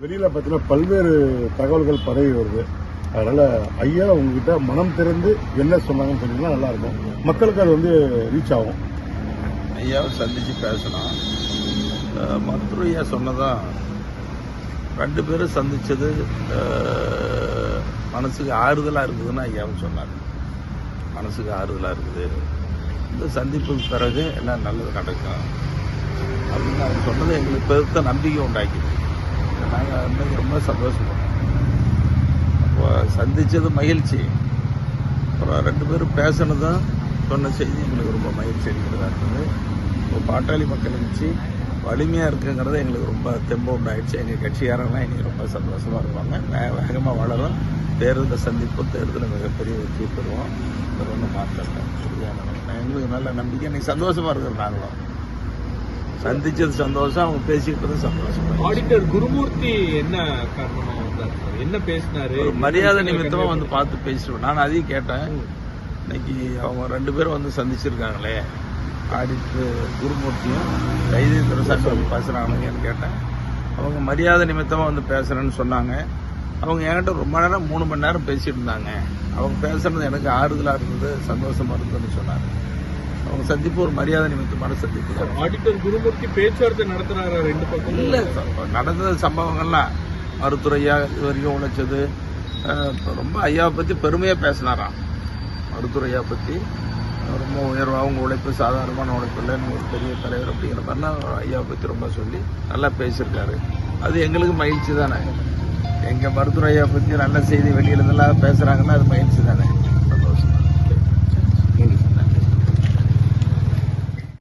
வெளியில பார்த்தீங்கன்னா பல்வேறு தகவல்கள் பரவி வருது. அதனால ஐயா உங்ககிட்ட மனம் திறந்து என்ன சொன்னாங்கன்னு சொன்னீங்கன்னா நல்லா இருக்கும். மக்களுக்கு அது வந்து ரீச் ஆகும். ஐயாவை சந்திச்சு பேசணும். மருத்துவர் ஐயா சொன்னதான் 2 பேரும் சந்திச்சது மனசுக்கு ஆறுதலாக இருக்குதுன்னு ஐயாவும் சொன்னார். மனசுக்கு ஆறுதலாக இருக்குது, இந்த சந்திப்புக்கு பிறகு எல்லாம் நல்லது நடக்கும் அப்படின்னு அவர் சொன்னது எங்களுக்கு பெருத்த நம்பிக்கை உண்டாக்கிது. நாங்கள் அன்றைக்கி ரொம்ப சந்தோஷப்பட்டோம். அப்போ சந்தித்தது மகிழ்ச்சி, அப்புறம் 2 பேரும் பேசினதும் சொன்ன செய்தி எங்களுக்கு ரொம்ப மகிழ்ச்சி அளிக்கிறதா இருந்தது. இப்போ பாட்டாளி மக்கள் கட்சி வலிமையாக இருக்குங்கிறது எங்களுக்கு ரொம்ப தெம்பு உண்டாயிடுச்சு. எங்கள் கட்சிக்காரங்களாம் எங்களுக்கு ரொம்ப சந்தோஷமாக இருப்பாங்க. வேகமாக வளரும். தேர்தலை சந்திப்போம், தேர்தலில் மிகப்பெரிய வெற்றி பெறுவோம். அது ஒன்றும் மாற்றல. எங்களுக்கு நல்ல நம்பிக்கை. இன்னைக்கு சந்தோஷமாக இருக்கிறோம். நாங்களும் சந்திச்சது சந்தோஷம், அவங்க பேசிக்கிட்டது சந்தோஷம். ஆடிட்டர் குருமூர்த்தி என்ன காரணமா வந்தார், என்ன பேசினாரு? மரியாதை நிமித்தமா வந்து பார்த்து பேசிடுவோம். நான் அதையும் கேட்டேன். இன்னைக்கு அவங்க 2 பேரும் வந்து சந்திச்சிருக்காங்களே, ஆடிட்டர் குருமூர்த்தியும் கைதேந்திர சாமி பேசுறாங்கன்னு கேட்டேன். அவங்க மரியாதை நிமித்தமா வந்து பேசுறேன்னு சொன்னாங்க. அவங்க என்கிட்ட ரொம்ப நேரம் 3 மணி நேரம் பேசிட்டு இருந்தாங்க. அவங்க பேசுறது எனக்கு ஆறுதலா இருந்தது, சந்தோஷமா இருந்ததுன்னு சொன்னாங்க. அவங்க சந்திப்பு ஒரு மரியாதை நிமித்தமான சந்திப்பு. ஆடிட்டர் குருமூர்த்தி பேச்சுவார்த்தை நடத்துறாரா 2 பக்கம்? இல்ல, நடந்த சம்பவங்கள்லாம் மருத்துவரையா இது வரைக்கும் உழைச்சது, ரொம்ப ஐயாவை பத்தி பெருமையா பேசினாராம். மருத்துவரையா பத்தி ரொம்ப உயர்வு, அவங்க உழைப்பு சாதாரணமான உழைப்பு இல்லை, ஒரு பெரிய தலைவர் அப்படிங்கிற மாதிரிலாம் ஐயாவை பத்தி ரொம்ப சொல்லி நல்லா பேசியிருக்காரு. அது எங்களுக்கு மகிழ்ச்சி தானே. எங்க மருத்துவரையா பத்தி நல்ல செய்தி வெளியில இருந்தெல்லாம் பேசுறாங்கன்னா அது மகிழ்ச்சி தானே.